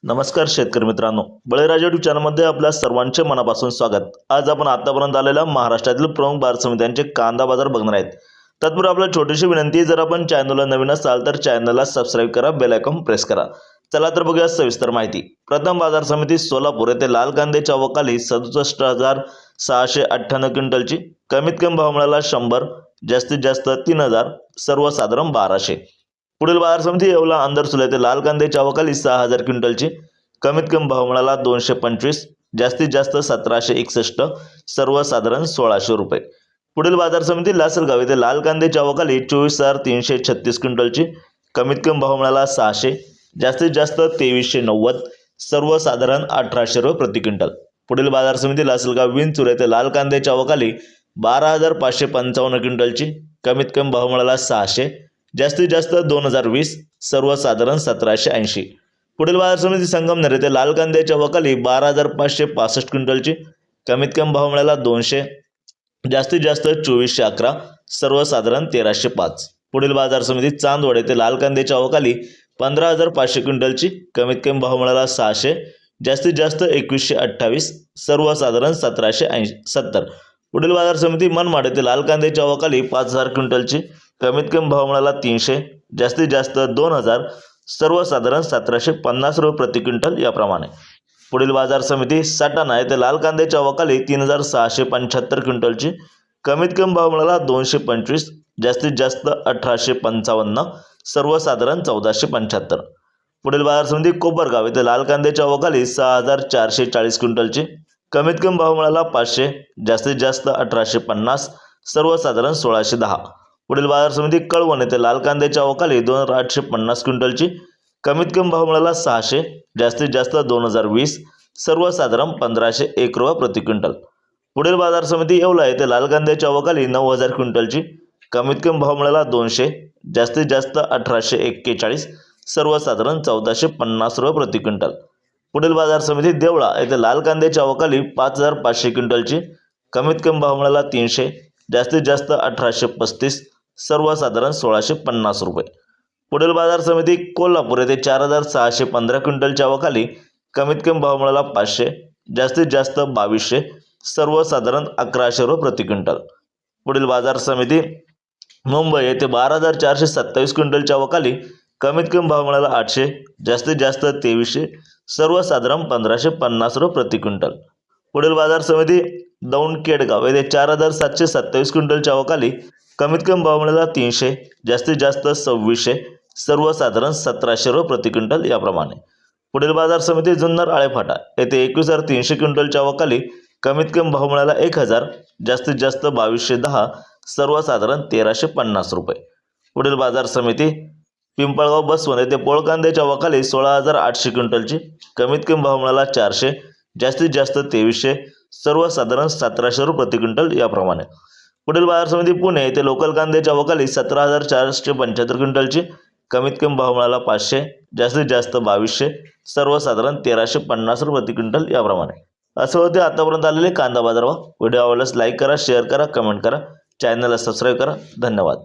नमस्कार शेतकरी मित्रांनो, बळीराजा यूट्यूब चॅनलमध्ये आपल्या सर्वांचे मनापासून स्वागत। आज आपण आतापर्यंत आलेल्या महाराष्ट्रातील प्रमुख बाजार समित्यांचे कांदा बाजार बघणार आहेत। तत्पूर्वी आपल्याला छोटीशी विनंती, जर आपण चॅनलला नवीन असाल तर चॅनलला सबस्क्राइब करा, बेल आयकॉन प्रेस करा। चला तर बघूया सविस्तर माहिती। प्रथम बाजार समिती सोलापूर येथे लाल कांद्याच्या अवकाली 67,698 क्विंटलची, कमीत कमी भाव मिळाला 100, जास्तीत जास्त 3,000, सर्वसाधारण 1,200। पुढील बाजार समिती येवला अंदरसूल येथे लाल कांद्याच्या अवकाली 6,000 क्विंटलची, कमीत कमी भाव मिळाला 225, जास्तीत जास्त 1,761, सर्वसाधारण 1,600 रुपये। पुढील बाजार समिती लासलगाव येथे लाल कांद्याच्या अवकाली 24,336 क्विंटलची, कमीत कमी भाव मिळाला 600, जास्तीत जास्त 2,390, सर्वसाधारण 1,800 रुपये प्रति क्विंटल। पुढील बाजार समिती लासलगाव विंचूर येथे लाल कांद्याच्या अवकाली 12,555 क्विंटलची, कमीत कमी भाव मिळाला 600, जास्तीत जास्त 2,020, सर्वसाधारण 1,780। पुढील बाजार समिती संगमनेर येथे लाल कांद्याच्या अवकाली 12,565 क्विंटलची, कमीत कमी भाव मिळाला 200, जास्तीत जास्त 2,411, सर्वसाधारण 1,305। पुढील बाजार समिती चांदवड येथे लाल कांद्याच्या अवकाली 15,500 क्विंटलची, कमीत कमी भाव मिळाला 600, जास्तीत जास्त 2,128, सर्वसाधारण 1,770। पुढील बाजार समिती मनमाड येथे लाल कांद्याच्या अवकाली 5,000 क्विंटलची, कमीत कमी भाव मिळाला 300, जास्तीत जास्त 2,000, सर्वसाधारण 1,750 रुपये प्रति क्विंटल याप्रमाणे। पुढील बाजार समिती सटाणा येथे लाल कांद्याच्या अवकाली 3,675 क्विंटलची, कमीत कमी भाव मिळाला 225, जास्तीत जास्त 1,855, सर्वसाधारण 1,475। पुढील बाजार समिती कोपरगाव येथे लाल कांद्याच्या अवकाली 6,440 क्विंटलची, कमीत कमी भाव मिळाला 500, जास्तीत जास्त 1,850, सर्वसाधारण 1,610। पुढील बाजार समिती कळवण येथे लाल कांद्याच्या अवकाली 2,850 क्विंटलची, कमीत कमी भाव मिळाला 600, जास्तीत जास्त 2,020, सर्वसाधारण 1,501 रुपये प्रति क्विंटल। पुढील बाजार समिती येवला येथे लाल कांद्याच्या अवकाली 9,000 क्विंटलची, कमीत कमी भाव मिळाला 200, जास्तीत जास्त 1,841, सर्वसाधारण 1,450 रुपये प्रति क्विंटल। पुढील बाजार समिती देवळा येथे लाल कांद्याच्या अवकाली 5,500 क्विंटलची, कमीत कमी भाव मिळाला 300, जास्तीत जास्त 1,835, सर्वसाधारण 1,650 रुपये। पुढील बाजार समिती कोल्हापूर येथे 4,615 क्विंटलच्या अवकाली, कमीत कमी भाव मिळाला 500, जास्तीत जास्त 2,200, सर्वसाधारण 1,100 रुपये प्रति क्विंटल। पुढील बाजार समिती मुंबई येथे 12,427 क्विंटलच्या अवकाली, कमीत कमी भाव मिळाला 800, जास्तीत जास्त 2,300, सर्वसाधारण 1,550 रुपये प्रति क्विंटल। पुढील बाजार समिती दौंड केडगाव येथे 4,727 क्विंटलच्या अवकाली, कमीत कमी भाव मिळाला 300, जास्तीत जास्त 2,600, सर्वसाधारण 1,700 रुपये प्रति क्विंटल याप्रमाणे। पुढील बाजार समिती जुन्नर आळेफाटा येथे 21,300 क्विंटलच्या अवकाली, कमीत कमी भाव मिळाला 1,000, जास्तीत जास्त 2,210, सर्वसाधारण 1,350 रुपये। पुढील बाजार समिती पिंपळगाव बसवण येथे पोळ कांद्याच्या अवकाली 16,800 क्विंटलची, कमीत कमी भाव मिळाला 400, जास्तीत जास्त 2,300, सर्वसाधारण 1,700 रुपये प्रति क्विंटल याप्रमाणे। पुढील बाजार समिती पुणे येथे लोकल कांद्याच्या अवकाली 17,475 क्विंटलची, कमीत कमी भाव मिळाला 500, जास्तीत जास्त 2,200, सर्वसाधारण 1,350 रुपये प्रति क्विंटल याप्रमाणे। असं होते आतापर्यंत आलेले कांदा बाजारभाव। व्हिडिओ आवडल्यास लाईक करा, शेअर करा, कमेंट करा, चॅनलला सबस्क्राईब करा। धन्यवाद।